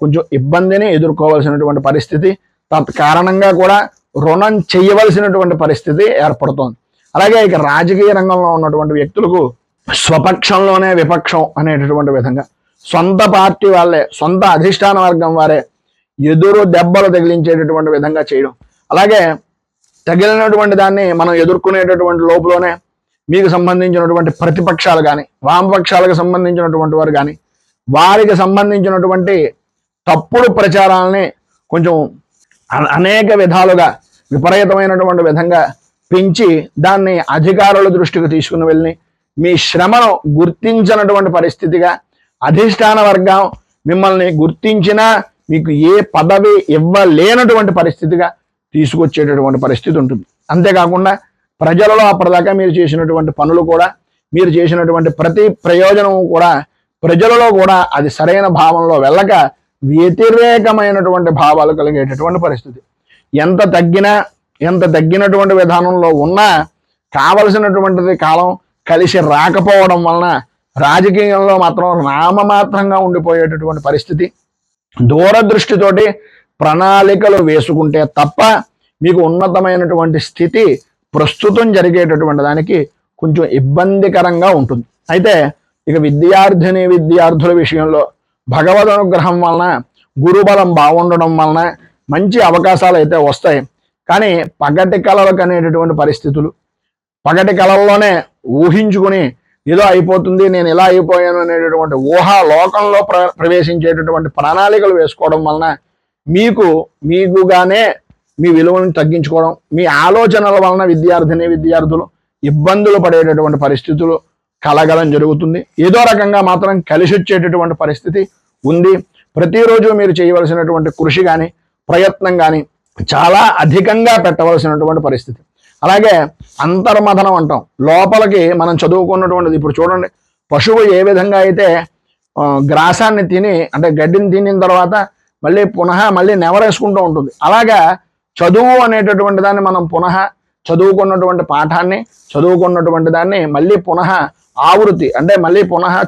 కొంచెం ఇబ్బందిని ఎదుర్కోవాల్సినటువంటి పరిస్థితి, తత్కారణంగా కూడా రుణం చేయవలసినటువంటి పరిస్థితి ఏర్పడుతోంది. అలాగే ఇక రాజకీయ రంగంలో ఉన్నటువంటి వ్యక్తులకు స్వపక్షంలోనే విపక్షం అనేటటువంటి విధంగా సొంత పార్టీ వాళ్ళే, సొంత అధిష్టాన వర్గం వారే ఎదురు దెబ్బలు తగిలించేటటువంటి విధంగా చేయడం. అలాగే తగిలినటువంటి దాన్ని మనం ఎదుర్కొనేటటువంటి లోపులోనే మీకు సంబంధించినటువంటి ప్రతిపక్షాలు కానీ, వామపక్షాలకు సంబంధించినటువంటి వారు కానీ, వారికి సంబంధించినటువంటి తప్పుడు ప్రచారాలని కొంచెం అనేక విధాలుగా విపరీతమైనటువంటి విధంగా పెంచి దాన్ని అధికారుల దృష్టికి తీసుకుని వెళ్ళి మీ శ్రమను గుర్తించినటువంటి పరిస్థితిగా, అధిష్టాన వర్గం మిమ్మల్ని గుర్తించినా మీకు ఏ పదవి ఇవ్వలేనటువంటి పరిస్థితిగా తీసుకొచ్చేటటువంటి పరిస్థితి ఉంటుంది. అంతేకాకుండా ప్రజలలో అప్పటిదాకా మీరు చేసినటువంటి పనులు కూడా, మీరు చేసినటువంటి ప్రతి ప్రయోజనం కూడా ప్రజలలో కూడా అది సరైన భావంలో వెళ్ళక వ్యతిరేకమైనటువంటి భావాలు కలిగేటటువంటి పరిస్థితి. ఎంత తగ్గినటువంటి విధానంలో ఉన్నా కావలసినటువంటిది కాలం కలిసి రాకపోవడం వలన రాజకీయంలో మాత్రం నామమాత్రంగా ఉండిపోయేటటువంటి పరిస్థితి. దూరదృష్టితోటి ప్రణాళికలు వేసుకుంటే తప్ప మీకు ఉన్నతమైనటువంటి స్థితి ప్రస్తుతం జరిగేటటువంటి దానికి కొంచెం ఇబ్బందికరంగా ఉంటుంది. అయితే ఇక విద్యార్థుల విషయంలో భగవద్ అనుగ్రహం వలన, గురుబలం బాగుండడం వలన మంచి అవకాశాలు అయితే వస్తాయి. కానీ పగటి కళలకు అనేటటువంటి పరిస్థితులు, పగటి కళల్లోనే ఊహించుకుని ఏదో అయిపోతుంది, నేను ఇలా అయిపోయాను అనేటటువంటి ఊహా లోకంలో ప్రవేశించేటటువంటి ప్రణాళికలు వేసుకోవడం వలన మీకుగానే మీ విలువలను తగ్గించుకోవడం, మీ ఆలోచనల వలన విద్యార్థులు ఇబ్బందులు పడేటటువంటి పరిస్థితులు కలగడం జరుగుతుంది. ఏదో రకంగా మాత్రం కలిసి వచ్చేటటువంటి పరిస్థితి ఉంది. ప్రతిరోజు మీరు చేయవలసినటువంటి కృషి కానీ, ప్రయత్నం కానీ చాలా అధికంగా పెట్టవలసినటువంటి పరిస్థితి. అలాగే అంతర్మథనం అంటాం, లోపలికి మనం చదువుకున్నటువంటిది. ఇప్పుడు చూడండి, పశువు ఏ విధంగా అయితే గ్రాసాన్ని తిని, అంటే గడ్డిని తినిన తర్వాత మళ్ళీ నెవరేసుకుంటూ ఉంటుంది. అలాగా చదువు అనేటటువంటి దాన్ని మనం చదువుకున్నటువంటి పాఠాన్ని, చదువుకున్నటువంటి దాన్ని ఆవృత్తి, అంటే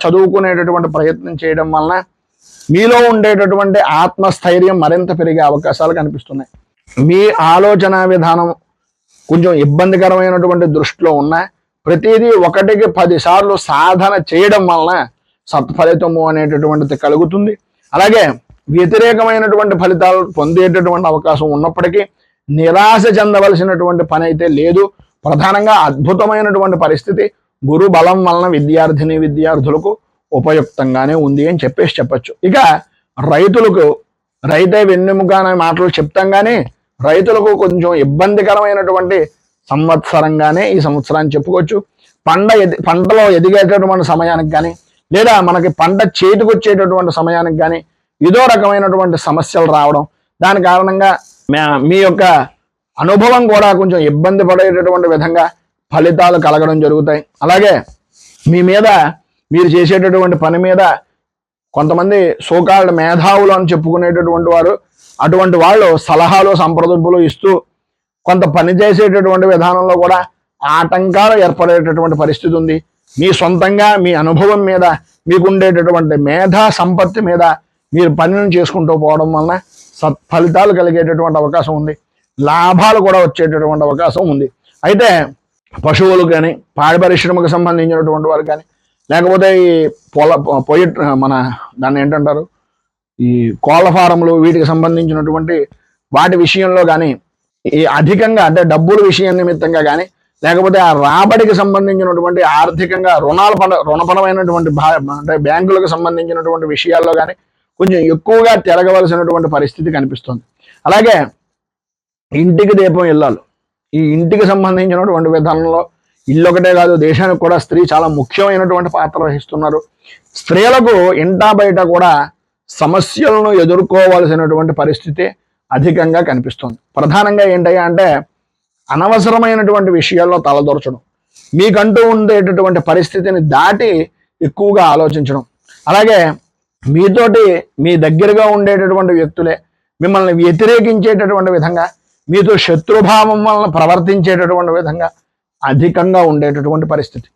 చదువుకునేటటువంటి ప్రయత్నం చేయడం వలన మీలో ఉండేటటువంటి ఆత్మస్థైర్యం మరింత పెరిగే అవకాశాలు కనిపిస్తున్నాయి. మీ ఆలోచన విధానం కొంచెం ఇబ్బందికరమైనటువంటి దృష్టిలో ఉన్న ప్రతిదీ 1కి 10 సార్లు సాధన చేయడం వలన సత్ఫలితము అనేటటువంటిది కలుగుతుంది. అలాగే వ్యతిరేకమైనటువంటి ఫలితాలు పొందేటటువంటి అవకాశం ఉన్నప్పటికీ నిరాశ చెందవలసినటువంటి పని అయితే లేదు. ప్రధానంగా అద్భుతమైనటువంటి పరిస్థితి గురు బలం వలన విద్యార్థులకు ఉపయుక్తంగానే ఉంది అని చెప్పచ్చు. ఇక రైతే వెన్నెముక అనే మాటలు చెప్తాం, కానీ రైతులకు కొంచెం ఇబ్బందికరమైనటువంటి సంవత్సరంగానే ఈ సంవత్సరాన్ని చెప్పుకోవచ్చు. పంటలో ఎదిగేటటువంటి సమయానికి కానీ, లేదా మనకి పంట చేతికి వచ్చేటటువంటి సమయానికి కానీ ఏదో రకమైనటువంటి సమస్యలు రావడం, దాని కారణంగా మీ యొక్క అనుభవం కూడా కొంచెం ఇబ్బంది పడేటటువంటి విధంగా ఫలితాలు కలగడం జరుగుతాయి. అలాగే మీరు చేసేటటువంటి పని మీద కొంతమంది సోకాల్డ్ మేధావులు అని చెప్పుకునేటటువంటి వారు, అటువంటి వాళ్ళు సలహాలు సంప్రదింపులు ఇస్తూ కొంత పని చేసేటటువంటి విధానంలో కూడా ఆటంకాలు ఏర్పడేటటువంటి పరిస్థితి ఉంది. మీ సొంతంగా మీ అనుభవం మీద, మీకు ఉండేటటువంటి మేధా సంపత్తి మీద మీరు పనిని చేసుకుంటూ పోవడం వలన సత్ఫలితాలు కలిగేటటువంటి అవకాశం ఉంది. లాభాలు కూడా వచ్చేటటువంటి అవకాశం ఉంది. అయితే పశువులు కానీ, పాడి పరిశ్రమకు సంబంధించినటువంటి వారు కానీ, లేకపోతే ఈ దాన్ని ఏంటంటారు, ఈ కోళ్ళ ఫారంలు, వీటికి సంబంధించినటువంటి వాటి విషయంలో కానీ, ఈ అధికంగా అంటే డబ్బుల విషయం నిమిత్తంగా కానీ, లేకపోతే ఆ రాబడికి సంబంధించినటువంటి ఆర్థికంగా రుణపరమైనటువంటి అంటే బ్యాంకులకు సంబంధించినటువంటి విషయాల్లో కానీ కొంచెం ఎక్కువగా తిరగవలసినటువంటి పరిస్థితి కనిపిస్తుంది. అలాగే ఇంటికి దీపం ఇల్లాలు, ఈ ఇంటికి సంబంధించినటువంటి విధానంలో ఇల్లు ఒకటే కాదు, దేశానికి కూడా స్త్రీ చాలా ముఖ్యమైనటువంటి పాత్ర వహిస్తున్నారు. స్త్రీలకు ఇంటా బయట కూడా సమస్యలను ఎదుర్కోవాల్సినటువంటి పరిస్థితి అధికంగా కనిపిస్తుంది. ప్రధానంగా ఏంటయ్యా అంటే అనవసరమైనటువంటి విషయాల్లో తలదొరచడం, మీకంటూ ఉండేటటువంటి పరిస్థితిని దాటి ఎక్కువగా ఆలోచించడం, అలాగే మీ దగ్గరగా ఉండేటటువంటి వ్యక్తులే మిమ్మల్ని వ్యతిరేకించేటటువంటి విధంగా, మీతో శత్రుభావం వలన ప్రవర్తించేటటువంటి విధంగా అధికంగా ఉండేటటువంటి పరిస్థితి.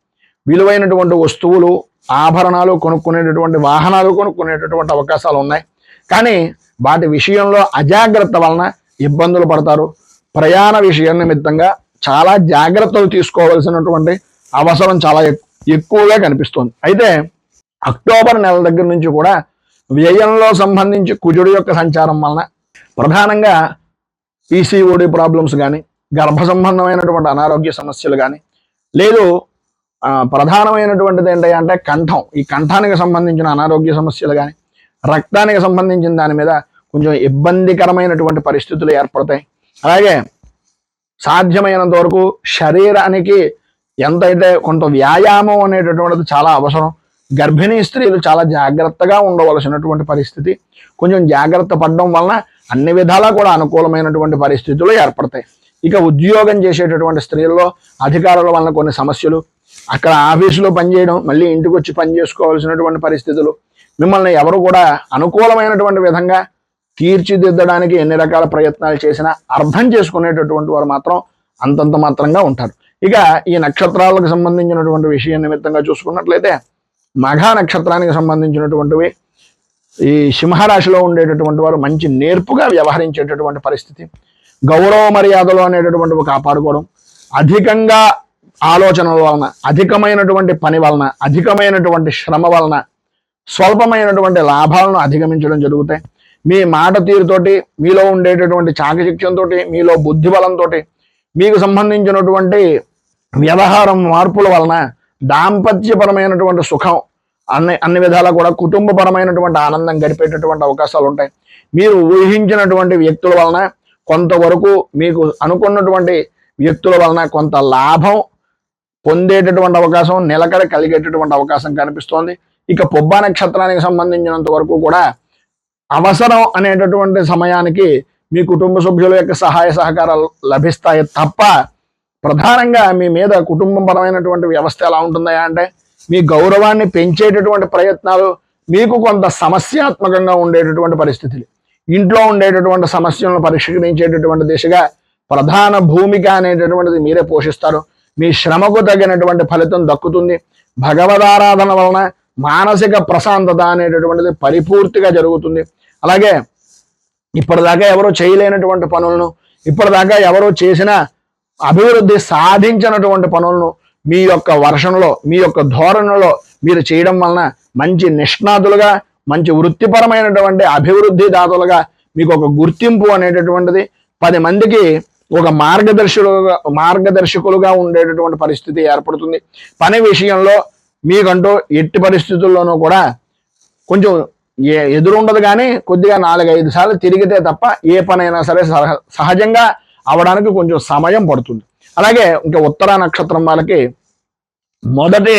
విలువైనటువంటి వస్తువులు, ఆభరణాలు కొనుక్కునేటటువంటి వాహనాలు కొనుక్కునేటటువంటి అవకాశాలు ఉన్నాయి. కానీ వాటి విషయంలో అజాగ్రత్త వలన ఇబ్బందులు పడతారు. ప్రయాణ విషయం నిమిత్తంగా చాలా జాగ్రత్తలు తీసుకోవాల్సినటువంటి అవసరం చాలా ఎక్కువగా కనిపిస్తుంది. అయితే అక్టోబర్ నెల దగ్గర నుంచి కూడా వ్యయంలో సంబంధించి కుజుడు యొక్క సంచారం వలన ప్రధానంగా పీసీఓడి ప్రాబ్లమ్స్ కానీ, గర్భ సంబంధమైనటువంటి అనారోగ్య సమస్యలు కానీ, లేదు ప్రధానమైనటువంటిది ఏంటంటే కంఠం, ఈ కంఠానికి సంబంధించిన అనారోగ్య సమస్యలు కానీ, రక్తానికి సంబంధించిన దాని మీద కొంచెం ఇబ్బందికరమైనటువంటి పరిస్థితులు ఏర్పడతాయి. అలాగే సాధ్యమైనంత వరకు శరీరానికి ఎంతైతే కొంత వ్యాయామం అనేటటువంటిది చాలా అవసరం. గర్భిణీ స్త్రీలు చాలా జాగ్రత్తగా ఉండవలసినటువంటి పరిస్థితి. కొంచెం జాగ్రత్త పడడం వలన అన్ని విధాలా కూడా అనుకూలమైనటువంటి పరిస్థితులు ఏర్పడతాయి. ఇక ఉద్యోగం చేసేటటువంటి స్త్రీల్లో అధికారుల వలన కొన్ని సమస్యలు, అక్కడ ఆఫీసులో పనిచేయడం, మళ్ళీ ఇంటికి వచ్చి పని చేసుకోవాల్సినటువంటి పరిస్థితులు, మిమ్మల్ని ఎవరు కూడా అనుకూలమైనటువంటి విధంగా తీర్చిదిద్దడానికి ఎన్ని రకాల ప్రయత్నాలు చేసినా అర్థం చేసుకునేటటువంటి వారు మాత్రం అంతంత మాత్రంగా ఉంటారు. ఇక ఈ నక్షత్రాలకు సంబంధించినటువంటి విషయం నిమిత్తంగా చూసుకున్నట్లయితే మఘ నక్షత్రానికి సంబంధించినటువంటివి ఈ సింహరాశిలో ఉండేటటువంటి వారు మంచి నేర్పుగా వ్యవహరించేటటువంటి పరిస్థితి, గౌరవ మర్యాదలు అనేటటువంటివి కాపాడుకోవడం, అధికంగా ఆలోచనల వలన, అధికమైనటువంటి పని వలన, అధికమైనటువంటి శ్రమ వలన స్వల్పమైనటువంటి లాభాలను అధిగమించడం జరుగుతాయి. మీ మాట తీరుతోటి, మీలో ఉండేటటువంటి చాకచక్యంతో, మీలో బుద్ధి బలంతో, మీకు సంబంధించినటువంటి వ్యవహారం మార్పుల వలన దాంపత్యపరమైనటువంటి సుఖం, అన్ని విధాలా కూడా కుటుంబపరమైనటువంటి ఆనందం గడిపేటటువంటి అవకాశాలు ఉంటాయి. మీరు ఊహించినటువంటి వ్యక్తుల వలన కొంతవరకు, మీకు అనుకున్నటువంటి వ్యక్తుల వలన కొంత లాభం పొందేటటువంటి అవకాశం, నిలకడ కలిగేటటువంటి అవకాశం కనిపిస్తోంది. ఇక పుబ్బ నక్షత్రానికి సంబంధించినంత వరకు కూడా అవసరం అనేటటువంటి సమయానికి మీ కుటుంబ సభ్యుల యొక్క సహాయ సహకారాలు లభిస్తాయి తప్ప, ప్రధానంగా మీ మీద కుటుంబపరమైనటువంటి వ్యవస్థ ఎలా ఉంటుందా అంటే మీ గౌరవాన్ని పెంచేటటువంటి ప్రయత్నాలు, మీకు కొంత సమస్యాత్మకంగా ఉండేటటువంటి పరిస్థితులు, ఇంట్లో ఉండేటటువంటి సమస్యలను పరిష్కరించేటటువంటి దిశగా ప్రధాన భూమిక అనేటటువంటిది మీరే పోషిస్తారు. మీ శ్రమకు తగినటువంటి ఫలితం దక్కుతుంది. భగవదారాధన వలన మానసిక ప్రశాంతత అనేటటువంటిది పరిపూర్తిగా జరుగుతుంది. అలాగే ఇప్పటిదాకా ఎవరో చేయలేనటువంటి పనులను, ఇప్పటిదాకా ఎవరో చేసిన అభివృద్ధి సాధించినటువంటి పనులను మీ యొక్క వర్షంలో, మీ యొక్క ధోరణిలో మీరు చేయడం వలన మంచి నిష్ణాతులుగా, మంచి వృత్తిపరమైనటువంటి అభివృద్ధి దాతలుగా మీకు ఒక గుర్తింపు అనేటటువంటిది, 10 మందికి ఒక మార్గదర్శకులుగా ఉండేటటువంటి పరిస్థితి ఏర్పడుతుంది. పని విషయంలో మీకంటూ ఎట్టి పరిస్థితుల్లోనూ కూడా కొంచెం ఎదురుండదు, కానీ కొద్దిగా 4-5 సార్లు తిరిగితే తప్ప ఏ పనైనా సరే సహజంగా అవడానికి కొంచెం సమయం పడుతుంది. అలాగే ఇంకా ఉత్తర నక్షత్రం వాళ్ళకి మొదటి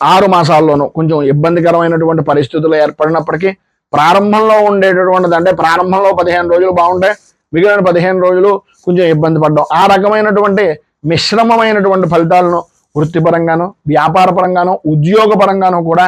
6 మాసాల్లోనూ కొంచెం ఇబ్బందికరమైనటువంటి పరిస్థితులు ఏర్పడినప్పటికీ, ప్రారంభంలో ఉండేటటువంటిది అంటే ప్రారంభంలో 15 రోజులు బాగుంటాయి, మిగిలిన 15 రోజులు కొంచెం ఇబ్బంది పడ్డాం. ఆ రకమైనటువంటి మిశ్రమమైనటువంటి ఫలితాలను వృత్తిపరంగాను, వ్యాపార పరంగాను, ఉద్యోగ పరంగాను కూడా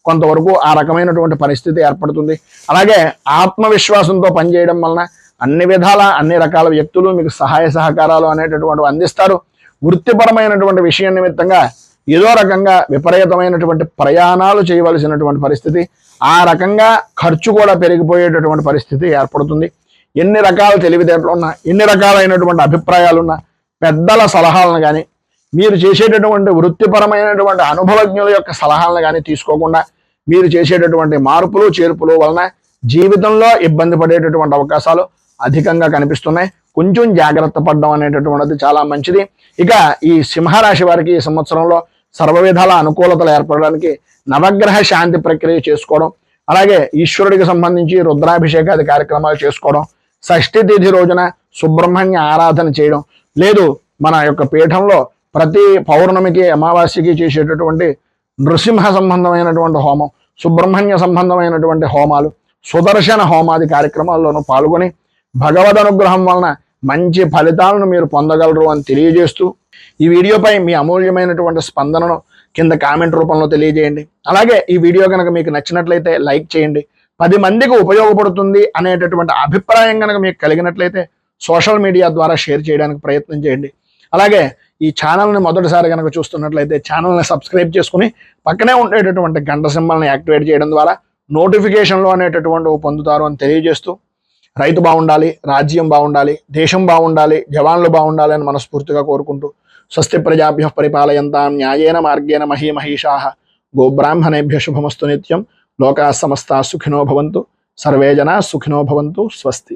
కొంతవరకు ఆ రకమైనటువంటి పరిస్థితి ఏర్పడుతుంది. అలాగే ఆత్మవిశ్వాసంతో పనిచేయడం వలన అన్ని విధాల, అన్ని రకాల వ్యక్తులు మీకు సహాయ సహకారాలు అనేటటువంటివి అందిస్తారు. వృత్తిపరమైనటువంటి విషయం నిమిత్తంగా ఏదో రకంగా విపరీతమైనటువంటి ప్రయాణాలు చేయవలసినటువంటి పరిస్థితి, ఆ రకంగా ఖర్చు కూడా పెరిగిపోయేటటువంటి పరిస్థితి ఏర్పడుతుంది. ఎన్ని రకాల తెలివితేటలు ఉన్నా, ఎన్ని రకాలైనటువంటి అభిప్రాయాలున్నా, పెద్దల సలహాలను కానీ, మీరు చేసేటటువంటి వృత్తిపరమైనటువంటి అనుభవజ్ఞుల యొక్క సలహాలను కానీ తీసుకోకుండా మీరు చేసేటటువంటి మార్పులు చేర్పులు వలన జీవితంలో ఇబ్బంది పడేటటువంటి అవకాశాలు అధికంగా కనిపిస్తున్నాయి. కొంచెం జాగ్రత్త పడడం అనేటటువంటిది చాలా మంచిది. ఇక ఈ సింహరాశి వారికి ఈ సంవత్సరంలో సర్వ విధాల అనుకూలతలు ఏర్పడడానికి నవగ్రహ శాంతి ప్రక్రియ చేసుకోవడం, అలాగే ఈశ్వరుడికి సంబంధించి రుద్రాభిషేకాది కార్యక్రమాలు చేసుకోవడం, షష్ఠి తిథి రోజున సుబ్రహ్మణ్య ఆరాధన చేయడం, లేదు మన యొక్క పీఠంలో ప్రతి పౌర్ణమికి అమావాస్యకి చేసేటటువంటి నృసింహ సంబంధమైనటువంటి హోమం, సుబ్రహ్మణ్య సంబంధమైనటువంటి హోమాలు, సుదర్శన హోమాది కార్యక్రమాల్లోనూ పాల్గొని భగవద్ అనుగ్రహం వలన మంచి ఫలితాలను మీరు పొందగలరు అని తెలియజేస్తూ, ఈ వీడియోపై మీ అమూల్యమైనటువంటి స్పందనను కింద కామెంట్ రూపంలో తెలియజేయండి. అలాగే ఈ వీడియో కనుక మీకు నచ్చినట్లయితే లైక్ చేయండి. 10 మందికి ఉపయోగపడుతుంది అనేటటువంటి అభిప్రాయం కనుక మీకు కలిగినట్లయితే సోషల్ మీడియా ద్వారా షేర్ చేయడానికి ప్రయత్నం చేయండి. అలాగే ఈ ఛానల్ని మొదటిసారి కనుక చూస్తున్నట్లయితే ఛానల్ని సబ్స్క్రైబ్ చేసుకుని పక్కనే ఉండేటటువంటి గంట సింబల్ని యాక్టివేట్ చేయడం ద్వారా నోటిఫికేషన్లు అనేటటువంటివి పొందుతారు అని తెలియజేస్తూ, రైతు బాగుండాలి, రాజ్యం బాగుండాలి, దేశం బాగుండాలి, జవాన్లు బాగుండాలి అని మనస్ఫూర్తిగా కోరుకుంటూ, స్వస్తి ప్రజాభ్యః పరిపాలయంతాం న్యాయేన మార్గేణ మహీమహీషాః గోబ్రాహ్మణేభ్యః శుభమస్తు నిత్యం. లోకాః సమస్తాః సుఖినో భవంతు. సర్వే జనాః సుఖినో భవంతు. స్వస్తి.